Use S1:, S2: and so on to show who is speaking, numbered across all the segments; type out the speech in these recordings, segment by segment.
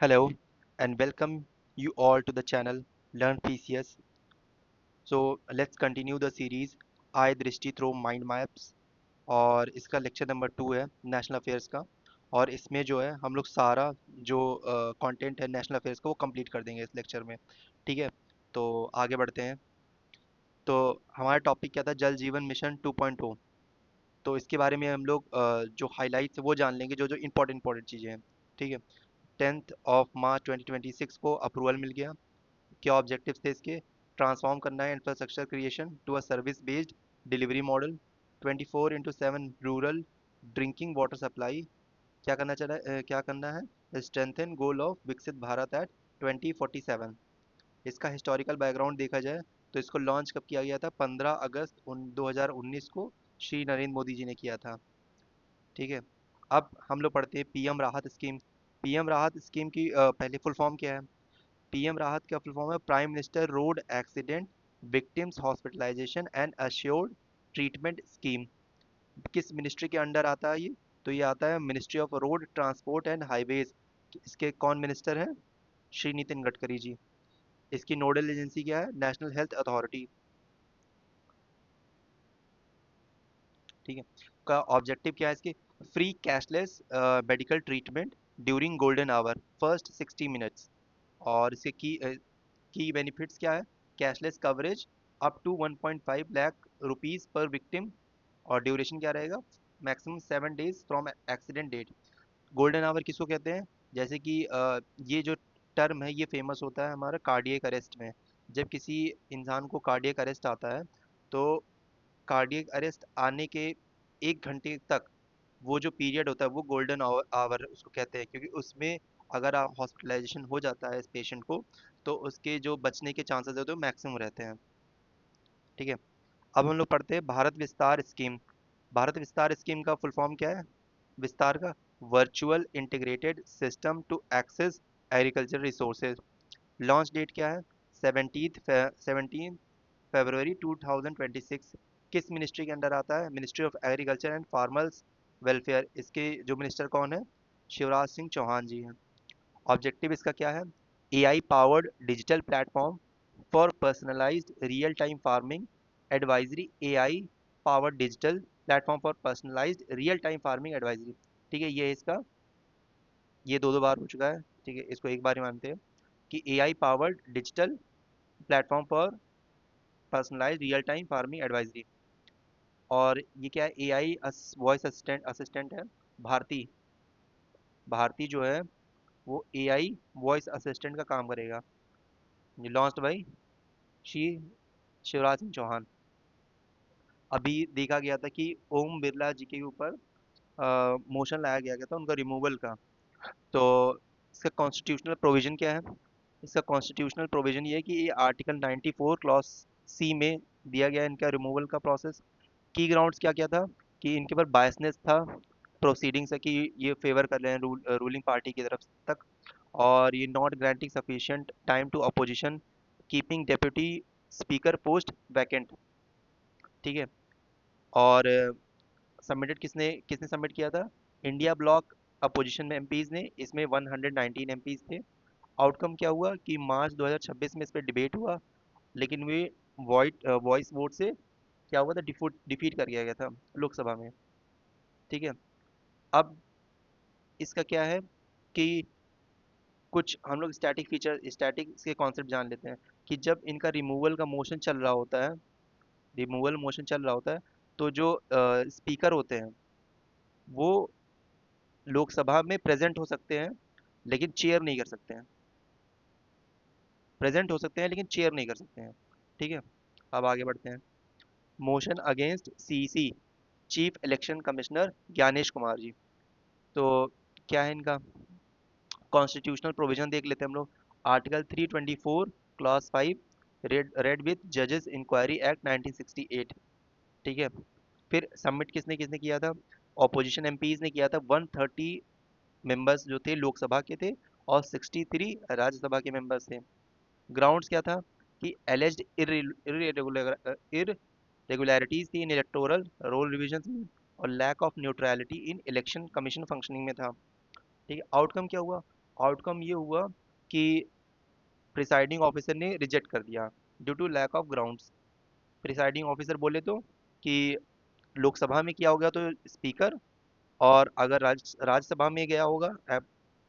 S1: Hello and welcome you all to the channel Learn PCS. So let's continue the series I दृष्टि through mind maps और इसका lecture number 2 है national affairs का। और इसमें जो है हम लोग सारा जो कंटेंट है नेशनल अफेयर्स का वो कंप्लीट कर देंगे इस लेक्चर में। ठीक है, तो आगे बढ़ते हैं। तो हमारा टॉपिक क्या था, जल जीवन मिशन 2.0। तो इसके बारे में हम लोग जो हाइलाइट्स वो जान लेंगे, जो जो इंपॉर्टेंट चीज़ें हैं। ठीक है, 10 मार्च 2026 को अप्रूवल मिल गया। क्या ऑब्जेक्टिव्स थे इसके? ट्रांसफॉर्म करना है infrastructure creation to a service based delivery model, 24/7 rural drinking water supply. क्या करना है? स्ट्रेंथन गोल ऑफ विकसित भारत एट 2047। इसका हिस्टोरिकल बैकग्राउंड देखा जाए तो इसको लॉन्च कब किया गया था? 15 अगस्त 2019 को श्री नरेंद्र मोदी जी ने किया था। ठीक है, अब हम लोग पढ़ते हैं पीएम राहत स्कीम। पीएम राहत स्कीम की पहले फुल फॉर्म क्या है? पीएम राहत का फुल फॉर्म है prime minister road accident victims hospitalization and assured treatment scheme. किस मिनिस्ट्री के अंडर आता है ये? तो ये आता है ministry of road transport and highways. इसके कौन मिनिस्टर हैं? श्री नितिन गडकरी जी। इसकी नोडल एजेंसी क्या है? National health authority. ठीक है, का ऑब्जेक्टिव क्या है इसके? Free cashless medical treatment during golden hour first 60 minutes. और इसके की बेनिफिट्स क्या है? Cashless coverage up to 1.5 lakh rupees per victim. और ड्यूरेशन क्या रहेगा? Maximum 7 days from accident date. Golden hour किसको कहते हैं? जैसे कि ये जो टर्म है ये फेमस होता है हमारा कार्डियक अरेस्ट में। जब किसी इंसान को कार्डियक अरेस्ट आता है तो कार्डियक अरेस्ट आने के 1 घंटे तक वो जो पीरियड होता है वो गोल्डन आवर उसको कहते हैं, क्योंकि उसमें अगर आप हॉस्पिटलाइजेशन हो जाता है इस पेशेंट को तो उसके जो बचने के चांसेस होते हैं वो मैक्सिमम रहते हैं। ठीक है, अब हम लोग पढ़ते हैं भारत विस्तार स्कीम। भारत विस्तार स्कीम का फुल फॉर्म क्या है? विस्तार का virtual integrated system to access agriculture resources. Launch date क्या है? 17 फरवरी 2026। किस मिनिस्ट्री के अंडर आता है? Ministry of agriculture and farmers welfare. इसके जो मिनिस्टर कौन है? शिवराज सिंह चौहान जी हैं। ऑब्जेक्टिव इसका क्या है? AI powered digital platform for personalised real time farming advisory. AI powered digital platform for personalised real time farming advisory. ठीक है, ये है इसका। ये दो दो बार हो चुका है। ठीक है, इसको एक बार ही मानते हैं कि AI powered digital platform for personalised real time farming advisory. और ये क्या है? एआई वॉइस असिस्टेंट असिस्टेंट है भारती। भारती जो है वो एआई वॉइस असिस्टेंट का काम करेगा। ये लॉन्च्ड बाय श्री शिवराज सिंह चौहान। अभी देखा गया था कि ओम बिरला जी के ऊपर मोशन लाया गया था उनका रिमूवल का। तो इसका कॉन्स्टिट्यूशनल प्रोविजन क्या है? इसका कॉन्स्टिट्यूशनल प्रोविजन ये है कि ये आर्टिकल 94 क्लॉज सी में दिया गया है इनका रिमूवल का प्रोसेस। की ग्राउंड्स क्या क्या था? कि इनके ऊपर बायसनेस था प्रोसीडिंग से, कि ये फेवर कर रहे हैं रूलिंग पार्टी की तरफ तक। और ये not granting sufficient time to opposition keeping deputy speaker post vacant. ठीक है, और सबमिटेड किसने किसने सबमिट किया था? इंडिया ब्लॉक अपोजिशन में एमपीज ने। इसमें 119 एमपीज थे। आउटकम क्या हुआ कि मार्च 2026 में इस पर डिबेट हुआ, लेकिन वे वॉइस वोट से क्या हुआ था? डिफीट कर दिया गया था लोकसभा में। ठीक है, अब इसका क्या है कि कुछ हम लोग स्टैटिक फीचर स्टैटिक के कॉन्सेप्ट जान लेते हैं। कि जब इनका रिमूवल का मोशन चल रहा होता है, रिमूवल मोशन चल रहा होता है, तो जो स्पीकर होते हैं वो लोकसभा में प्रेजेंट हो सकते हैं लेकिन चेयर नहीं कर सकते हैं। प्रेजेंट हो सकते हैं लेकिन चेयर नहीं कर सकते हैं। ठीक है, अब आगे बढ़ते हैं। Motion against CEC chief election commissioner Gyanesh Kumar ji. तो क्या है इनका कॉन्स्टिट्यूशनल प्रोविजन? देख लेते हैं हम लोग। आर्टिकल 324 क्लॉज 5 रेड विथ जजेस इंक्वायरी एक्ट 1968। ठीक है, फिर सबमिट किसने किसने किया था? ऑपोजिशन एमपीज ने किया था। 130 मेंबर्स जो थे लोकसभा के थे और 63 राज्यसभा के मेंबर्स थे। ग्राउंड्स क्या था? कि एलिज्ड इरेगुलरिटीज थी इन इलेक्टोरल रोल रिविजन में और lack of neutrality in election commission functioning में था। ठीक है, आउटकम क्या हुआ? आउटकम ये हुआ कि प्रिसाइडिंग ऑफिसर ने रिजेक्ट कर दिया due to lack of grounds. Presiding officer बोले तो कि लोकसभा में किया होगा तो स्पीकर, और अगर राज्यसभा में गया होगा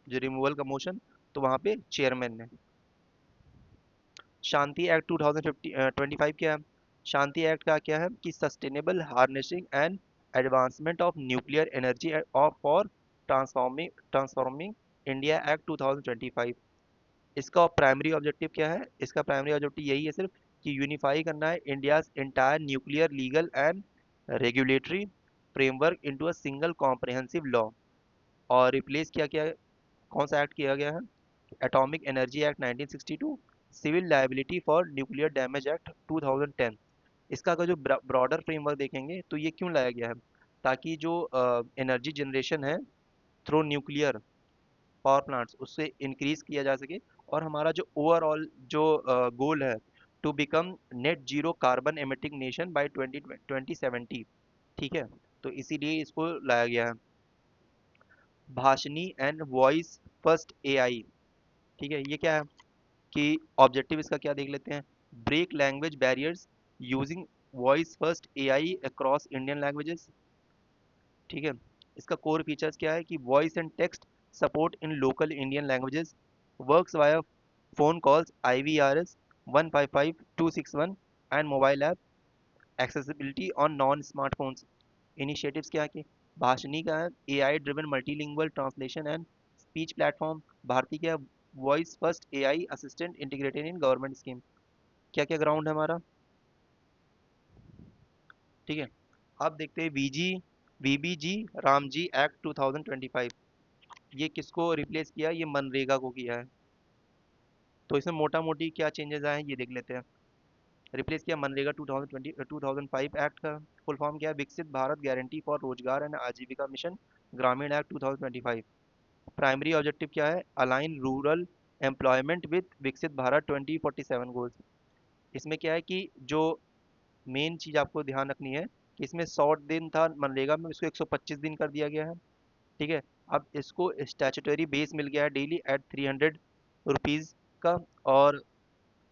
S1: जो रिमूवल का मोशन, तो वहाँ पे चेयरमैन ने। शांति एक्ट 2025 क्या है? शांति एक्ट का क्या है कि sustainable harnessing and advancement of nuclear energy of for transforming transforming India act 2025। इसका प्राइमरी ऑब्जेक्टिव क्या है? इसका प्राइमरी ऑब्जेक्टिव यही है सिर्फ कि यूनिफाई करना है India's entire nuclear legal and regulatory framework into a single comprehensive law. और रिप्लेस किया गया, कौन सा एक्ट किया गया है? Atomic energy act 1962, civil liability for nuclear damage act 2010। इसका अगर जो ब्रॉडर फ्रेमवर्क देखेंगे तो ये क्यों लाया गया है? ताकि जो एनर्जी जनरेशन है थ्रू न्यूक्लियर पावर प्लांट्स, उससे इंक्रीज किया जा सके, और हमारा जो ओवरऑल जो गोल है to become net zero carbon emitting nation by 2070। ठीक है, तो इसीलिए इसको लाया गया है। Bhashini and voice first AI. ठीक है, ये क्या है कि ऑब्जेक्टिव इसका क्या देख लेते हैं? Break language barriers using voice first AI across Indian languages. ठीक है, इसका कोर फीचर्स क्या है कि voice and text support in local Indian languages, works via phone calls IVRS 155261 and mobile app, accessibility on non smartphones. Initiatives क्या है कि भाषणी का है AI driven multilingual translation and speech platform. Bharati क्या, voice first AI assistant integrated in government scheme. क्या क्या ground है हमारा? ठीक है, अब देखते हैं VBG रामजी एक्ट 2025। ये किसको रिप्लेस किया? ये मनरेगा को किया है। तो इसमें मोटा मोटी क्या चेंजेस आए हैं ये देख लेते हैं। रिप्लेस किया मनरेगा 2005 एक्ट का। फुल फॉर्म क्या है? विकसित भारत गारंटी फॉर रोजगार एंड आजीविका मिशन ग्रामीण एक्ट 2025। प्राइमरी ऑब्जेक्टिव क्या है? अलाइन रूरल एम्प्लॉयमेंट विद विकसित भारत 2047 गोल्स। इसमें क्या है कि जो मेन चीज आपको ध्यान रखनी है कि इसमें 100 दिन था मनरेगा में, इसको 125 दिन कर दिया गया है। ठीक है, अब इसको स्टैचुटरी बेस मिल गया है डेली एट 300 रुपीज का। और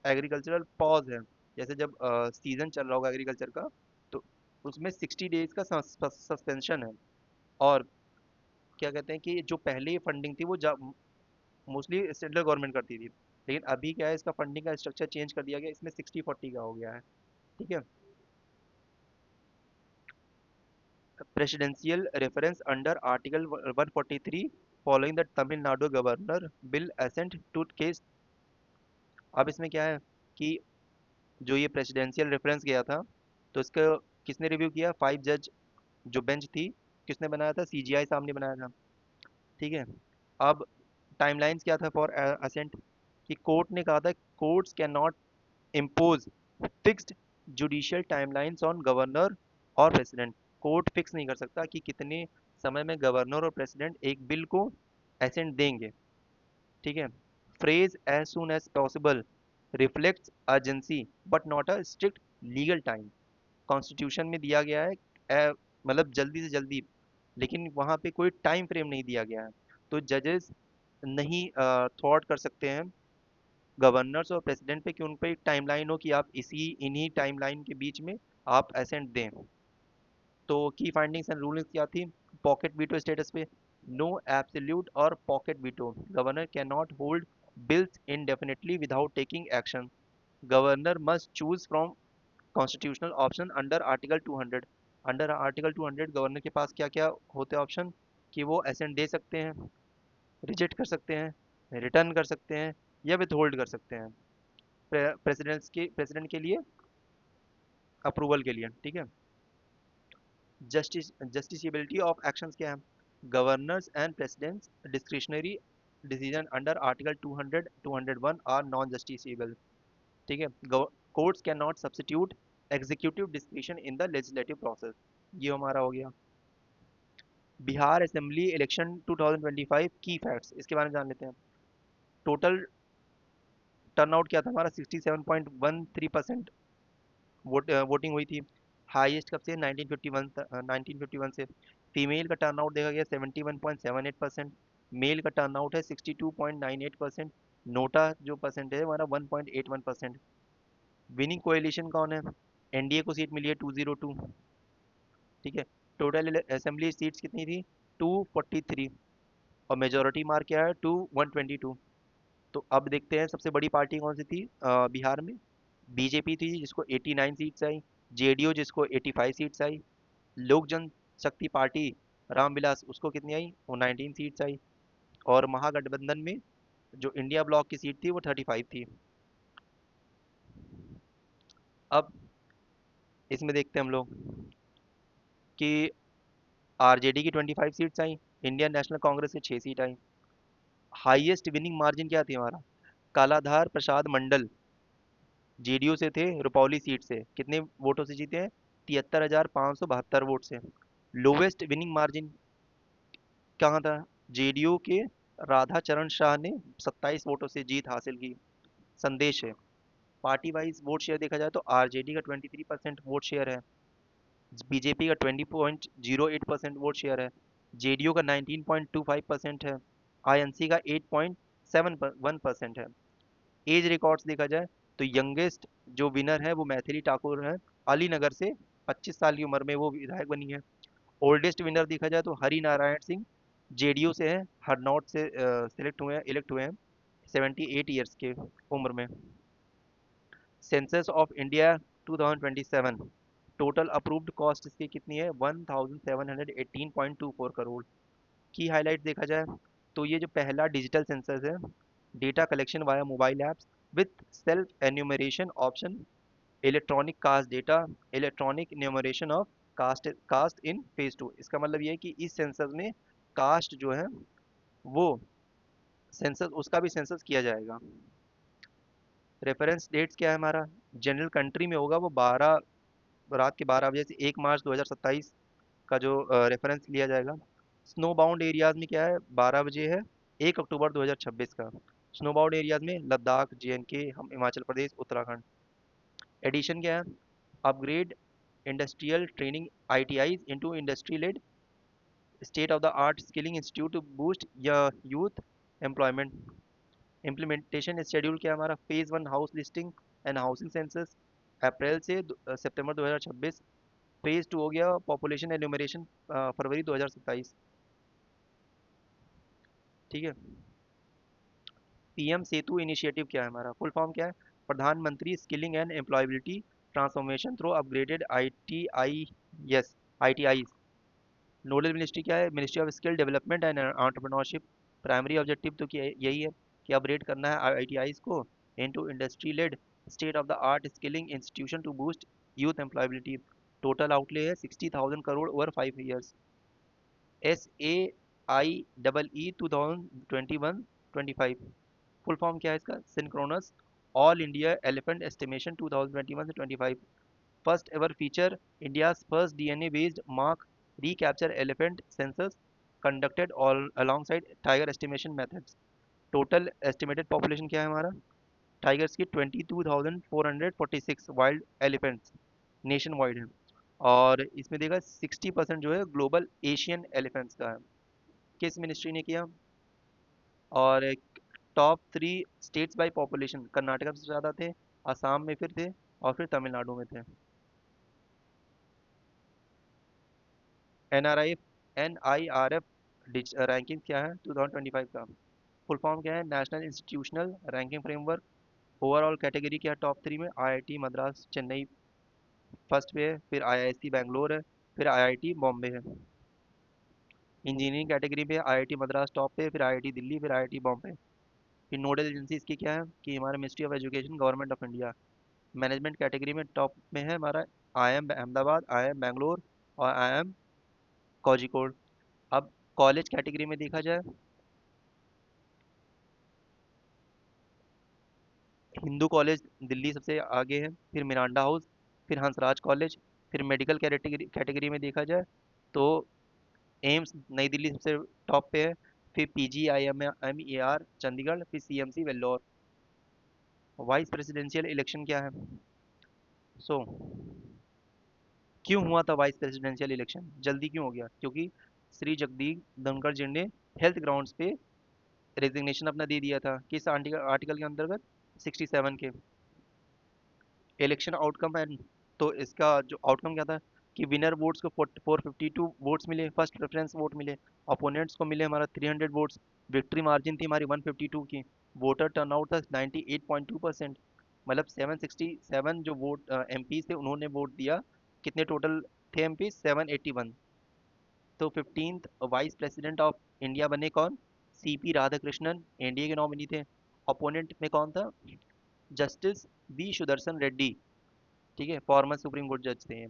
S1: एग्रीकल्चरल पॉज है, जैसे जब सीजन चल रहा होगा एग्रीकल्चर का, तो उसमें 60 डेज का सस्पेंशन है। और क्या कहते हैं कि जो पहले फंडिंग थी वो मोस्टली सेंट्रल गवर्नमेंट करती थी, लेकिन अभी क्या है इसका फंडिंग का स्ट्रक्चर चेंज कर दिया गया, इसमें 60-40 का हो गया है। ठीक है, presidential reference under article 143 following the Tamil Nadu governor bill assent to case. अब इसमें क्या है कि जो ये प्रेसिडेंशियल रेफरेंस गया था, तो इसका किसने रिव्यू किया? 5 जज जो बेंच थी, किसने बनाया था? CGI साहब ने बनाया था। ठीक है, अब टाइमलाइंस क्या था फॉर असेंट? कि कोर्ट ने कहा था courts can not impose fixed judicial timelines on governor और प्रेसिडेंट। कोर्ट फिक्स नहीं कर सकता कि कितने समय में गवर्नर और प्रेसिडेंट एक बिल को एसेंट देंगे। ठीक है, phrase as soon as possible reflects urgency but not a strict legal time. Constitution में दिया गया है मतलब जल्दी से जल्दी, लेकिन वहाँ पे कोई टाइम फ्रेम नहीं दिया गया है। तो जजेस नहीं थॉट कर सकते हैं गवर्नर्स और प्रेसिडेंट पे कि उन पे एक टाइमलाइन हो कि आप इन्हीं टाइमलाइन के बीच में आप एसेंट दें। तो की फाइंडिंग्स एंड रूलिंग्स क्या थी? पॉकेट वीटो स्टेटस पे, नो एब्सोल्यूट और pocket veto, governor can not hold bills indefinitely without taking action, governor must choose from constitutional option under article 200। Under article 200 governor के पास क्या क्या होते हैं ऑप्शन? कि वो एसेंट दे सकते हैं, रिजेक्ट कर सकते हैं, रिटर्न कर सकते हैं, या विथ होल्ड कर सकते हैं प्रेसिडेंट के लिए अप्रूवल के लिए। ठीक है, जस्टिसबिलिटी ऑफ एक्शंस क्या है? Governors and presidents discretionary decision under article 200 201 are non justiciable. ठीक है, courts cannot substitute executive discretion in the legislative process. ये हमारा हो गया। बिहार असेंबली इलेक्शन 2025 की फैक्ट्स, इसके बारे में जान लेते हैं। टोटल टर्नआउट क्या था हमारा? 67.13% वोटिंग हुई थी। हाईएस्ट कब से? 1951 से। फीमेल का टर्नआउट देखा गया 71.78%। मेल का टर्नआउट है 62.98%। नोटा जो परसेंट है हमारा 1.81%। विनिंग कोएलिशन कौन है? एनडीए को सीट मिली है 202। ठीक है। टोटल असेंबली सीट्स कितनी थी? 243। और मेजोरिटी मार्क क्या है? 122। तो अब देखते हैं सबसे बड़ी पार्टी कौन सी थी बिहार में। बीजेपी थी जिसको 89 सीट्स आई। जेडीयू जिसको 85 सीट्स आई। लोक जनशक्ति पार्टी रामविलास उसको कितनी आई? वो 19 सीट्स आई। और महागठबंधन में जो इंडिया ब्लॉक की सीट थी वो 35 थी। अब इसमें देखते हैं हम लोग कि आरजेडी की 25 सीट्स आई। इंडियन नेशनल कांग्रेस की 6 सीट आई। हाईएस्ट विनिंग मार्जिन क्या थी हमारा? कालाधार प्रसाद मंडल जेडीयू से थे, रुपौली सीट से कितने वोटों से जीते हैं? 73,572 वोट से। लोवेस्ट विनिंग मार्जिन कहाँ था? जेडीयू के राधा चरण शाह ने 27 वोटों से जीत हासिल की। संदेश है। पार्टी वाइज वोट शेयर देखा जाए तो आरजेडी का 23% वोट शेयर है। बीजेपी का 20.08% वोट शेयर है। जेडीयू का 19.25% है। आईएनसी का 8.71% है। एज रिकॉर्ड्स देखा जाए तो यंगेस्ट जो विनर है वो मैथिली ठाकुर है, अलीनगर से। 25 साल की उम्र में वो विधायक बनी है। ओल्डेस्ट विनर देखा जाए तो हरि नारायण सिंह जेडीयू से है, हरनौत से सिलेक्ट हुए हैं, इलेक्ट हुए हैं 78 ईयर्स के उम्र में। Census of India 2027 total approved cost इसकी कितनी है? 1718.24 करोड़। की हाईलाइट देखा जाए तो ये जो पहला डिजिटल सेंसस है, data collection via mobile apps with self enumeration option, electronic caste data, electronic enumeration of caste caste in phase 2। इसका मतलब ये है कि इस सेंसस में कास्ट जो है वो सेंसस उसका भी सेंसस किया जाएगा। रेफरेंस डेट्स क्या है हमारा? जनरल कंट्री में होगा वो 12 रात के 12 बजे से 1 मार्च 2027 का जो रेफरेंस लिया जाएगा। स्नो बाउंड एरियाज में क्या है? 12 बजे है 1 अक्टूबर 2026 का। स्नो बाउंड एरियाज में लद्दाख, जेएनके, हम हिमाचल प्रदेश, उत्तराखंड। एडिशन क्या है? Upgrade industrial training ITIs into industry led state of the art skilling institute to boost youth employment. Implementation schedule क्या है हमारा? Phase 1 house listing and housing census April से सितंबर 2026। Phase 2 हो गया पॉपुलेशन एन्यूमरेशन फरवरी 2027। ठीक है। पीएम सेतु इनिशिएटिव क्या है हमारा? फुल फॉर्म क्या है? प्रधानमंत्री skilling and employability transformation through upgraded ITI, yes, ITI. Nodal ministry क्या है? Ministry of skill development and entrepreneurship. Primary objective तो क्या यही है कि अपग्रेड करना है आईटीआईज को into industry led state of the art skilling institution to boost youth employability. Total outlay है 60,000 crore over 5 years. SAIEE 2021-25। Full form क्या है इसका? Synchronous all India elephant estimation 2021 से 25। First ever feature India's first DNA based mark recapture elephant census conducted all alongside tiger estimation methods. Total estimated population क्या है हमारा? Tigers की 22,446 wild elephants nation wide है। और इसमें देखा 60% जो है ग्लोबल एशियन एलिफेंट्स का है। किस मिनिस्ट्री ने किया? और top 3 states by population, Karnataka में सबसे ज़्यादा थे, असम में फिर थे, और फिर तमिलनाडु में थे। NIRF रैंकिंग क्या है 2025 का? फुल फॉर्म क्या है? National institutional ranking framework. Overall category क्या है? टॉप 3 में IIT मद्रास चेन्नई फर्स्ट पे है, फिर IISc बैंगलोर है, फिर IIT बॉम्बे है। इंजीनियरिंग कैटेगरी पे IIT मद्रास टॉप पे, फिर IIT दिल्ली, फिर IIT बॉम्बे। फिर नोडल एजेंसी इसकी क्या है कि हमारा ministry of education government of India. Management category में टॉप में है हमारा IIM अहमदाबाद, IIM बैंगलोर और IIM कोझिकोड। अब कॉलेज कैटेगरी में देखा जाए, हिंदू कॉलेज दिल्ली सबसे आगे है, फिर मिरांडा हाउस, फिर हंसराज कॉलेज। फिर मेडिकल कैटेगरी कैटेगरी में देखा जाए तो एम्स नई दिल्ली सबसे टॉप पे है, फिर PGIMER चंडीगढ़, फिर CMC Vellore. Vice presidential election क्या है? सो क्यों हुआ था वाइस प्रेसिडेंशियल इलेक्शन? जल्दी क्यों हो गया? क्योंकि श्री जगदीप धनखड़ जी ने हेल्थ ग्राउंड्स पे रेजिग्नेशन अपना दे दिया था, किस आर्टिकल के अंतर्गत, 67 के। इलेक्शन आउटकम एंड, तो इसका जो आउटकम क्या था कि विनर वोट्स को 452 वोट्स मिले, फर्स्ट प्रेफरेंस वोट मिले, ओपोनेंट्स को मिले हमारा 300 वोट्स, विक्ट्री मार्जिन थी हमारी 152 की, वोटर टर्नआउट था 98.2%, मतलब 767 जो वोट एमपी थे उन्होंने वोट दिया, कितने टोटल थे एमपी, 781। तो 15th vice president of India बने कौन, सीपी राधाकृष्णन, एनडीए के नॉमिनी थे। ओपोनेंट में कौन था, जस्टिस बी सुदर्शन रेड्डी, ठीक है, फॉर्मर सुप्रीम कोर्ट जज थे।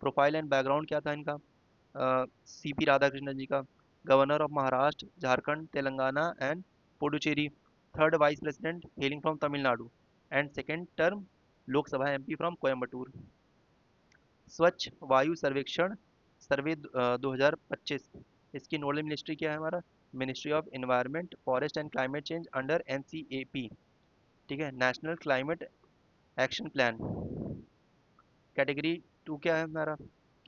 S1: प्रोफाइल एंड बैकग्राउंड क्या था इनका, सीपी राधाकृष्णन जी का, governor of Maharashtra, Jharkhand, Telangana and Puducherry, third vice president hailing from Tamil Nadu, and second term Lok Sabha MP from Coimbatore. स्वच्छ वायु सर्वेक्षण सर्वे 2025, इसकी नोडल मिनिस्ट्री क्या है हमारा, ministry of environment forest and climate change under NCAP, ठीक है, national climate action plan. Category to क्या है हमारा,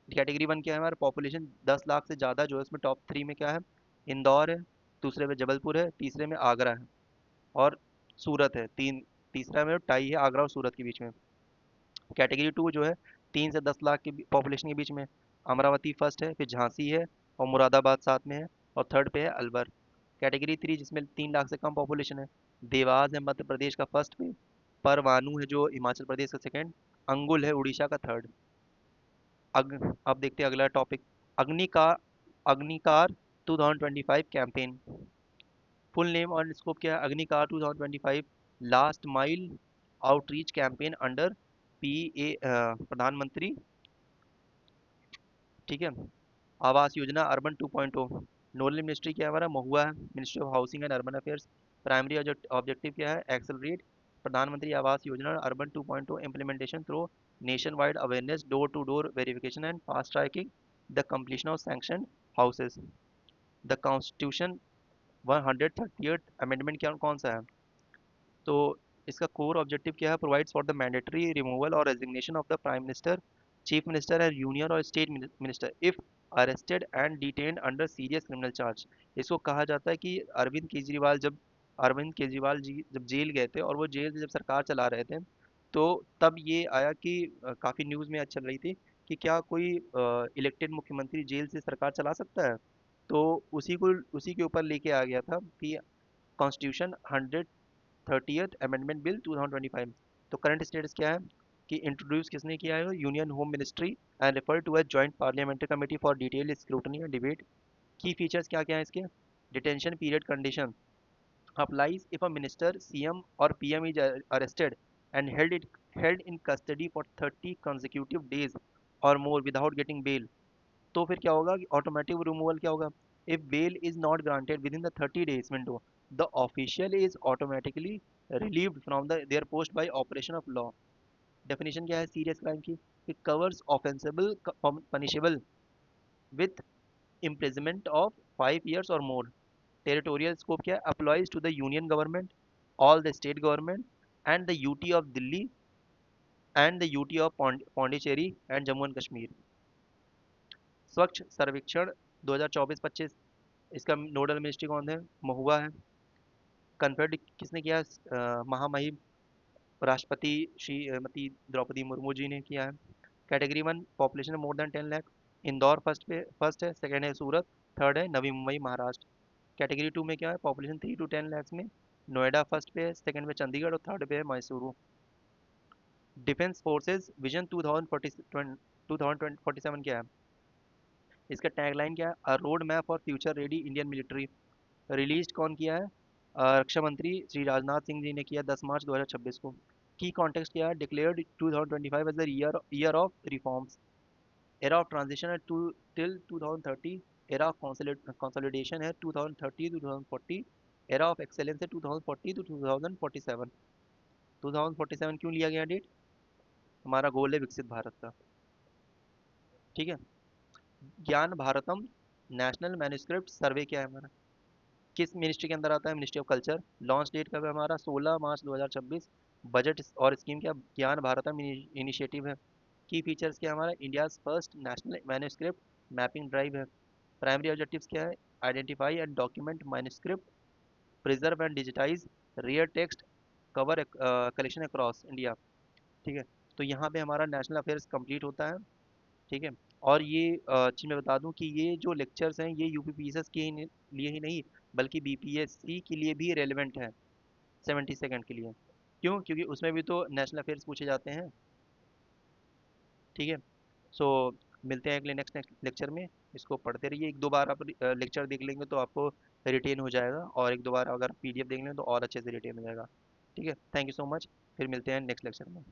S1: कैटेगरी वन क्या है हमारा, पॉपुलेशन 10 लाख से ज़्यादा जो है उसमें टॉप थ्री में क्या है, इंदौर है, दूसरे में जबलपुर है, तीसरे में आगरा है, और सूरत है, तीसरा में टाई है आगरा और सूरत के बीच में। कैटेगरी टू जो है 3 से 10 लाख की पॉपुलेशन के बीच में, अमरावती फर्स्ट है, फिर झांसी है, और मुरादाबाद साथ में है, और थर्ड पे है अलवर। कैटेगरी थ्री जिसमें 3 लाख से कम पॉपुलेशन है, देवास है मध्य प्रदेश का फर्स्ट पे, परवाणु है जो हिमाचल प्रदेश का सेकंड, अंगुल है उड़ीसा का थर्ड। अब देखते हैं अगला टॉपिक, अग्निकार, अग्निकार 2025 कैंपेन। फुल नेम और स्कोप क्या है, अग्निकार 2025 last mile outreach campaign under P A प्रधानमंत्री, ठीक है, आवास योजना अर्बन 2.0। नोडल मिनिस्ट्री क्या है हमारा, महुआ है, ministry of housing and urban affairs. Primary objective क्या है, accelerate Pradhan Mantri Awas Yojana urban 2.0 implementation through nationwide awareness, door to door verification and fast tracking the completion of sanction houses. The constitution 130th amendment क्या कौन सा है, तो इसका core objective क्या है, provides for the mandatory removal और resignation of the prime minister, chief minister and union और state minister if arrested and detained under serious criminal charge. इसको कहा जाता है कि अरविंद केजरीवाल जी जब जेल गए थे और वो जेल से जब सरकार चला रहे थे, तो तब ये आया कि काफ़ी न्यूज़ में चल रही थी कि क्या कोई इलेक्टेड मुख्यमंत्री जेल से सरकार चला सकता है, तो उसी के ऊपर लेके आ गया था कि कॉन्स्टिट्यूशन 30th अमेंडमेंट बिल 2025। तो करंट स्टेटस क्या है कि इंट्रोड्यूस किसने किया है, union home ministry, and refer to as joint parliamentary committee for detail scrutiny and debate. Key features क्या क्या है इसके, detention period condition applies if a minister, CM or PM is arrested and held in custody for 30 consecutive days or more without getting bail। तो फिर क्या होगा कि automatic removal क्या होगा, if bail is not granted within the 30 days window, the official is automatically relieved from the their post by operation of law. Definition क्या है serious crime की, it covers offences punishable with imprisonment of 5 years or more। Territorial scope क्या है, applies to the union government, all the state government, and the UT of Delhi, and the UT of Pondicherry and Jammu and Kashmir. स्वच्छ सर्वेक्षण 2024-25, इसका nodal ministry कौन है, महुआ है। Conferred किसने किया, महामहिम राष्ट्रपति श्रीमती द्रौपदी मुर्मू जी ने किया है। Category one population more than 10 lakh, Indore first है, सेकंड है सूरत, थर्ड है नवी मुंबई महाराष्ट्र। कैटेगरी टू में क्या है, पॉपुलेशन 3 to 10 lakhs में नोएडा फर्स्ट पे है, सेकंड में चंडीगढ़ और थर्ड पे है मैसूरू। डिफेंस फोर्सेज विजन 2047 क्या है, इसका टैगलाइन क्या है, a road map for future ready Indian military. Release कौन किया है, रक्षा मंत्री श्री राजनाथ सिंह जी ने किया 10 मार्च 2026 को। की कॉन्टेक्स्ट क्या है, declared 2025 as the year of reforms, era of transition है to till 2030, era of consolidation है 2030 टू 2040, एरा ऑफ एक्सेलेंस है 2040 टू 2047। 2047 क्यों लिया गया डेट, हमारा गोल है विकसित भारत का, ठीक है। ज्ञान भारतम नेशनल मैन्युस्क्रिप्ट सर्वे क्या है हमारा, किस मिनिस्ट्री के अंदर आता है, ministry of culture. Launch date कब है हमारा, 16 मार्च 2026। बजट और स्कीम क्या, ज्ञान भारतम इनिशिएटिव है। की फीचर्स क्या है हमारा, India's first national manuscript mapping drive है। प्राइमरी ऑब्जेक्टिव्स क्या है, identify and document manuscript, preserve and digitize rare text, cover collection across India. ठीक है, तो यहाँ पे हमारा नेशनल अफेयर्स कंप्लीट होता है। ठीक है, और ये चीज़ मैं बता दूं कि ये जो लेक्चर्स हैं ये यूपीपीएसएस के लिए ही नहीं बल्कि बीपीएससी के लिए भी रेलेवेंट है, 72nd के लिए। क्यों? क्योंकि उसमें भी तो नेशनल अफेयर्स पूछे जाते हैं। ठीक है, सो मिलते हैं अगले नेक्स्ट नेक्स्ट लेक्चर में। इसको पढ़ते रहिए, एक दो बार आप लेक्चर देख लेंगे तो आपको रिटेन हो जाएगा, और एक दो बार अगर पीडीएफ देख लें तो और अच्छे से रिटेन हो जाएगा। ठीक है, थैंक यू सो मच, फिर मिलते हैं नेक्स्ट लेक्चर में।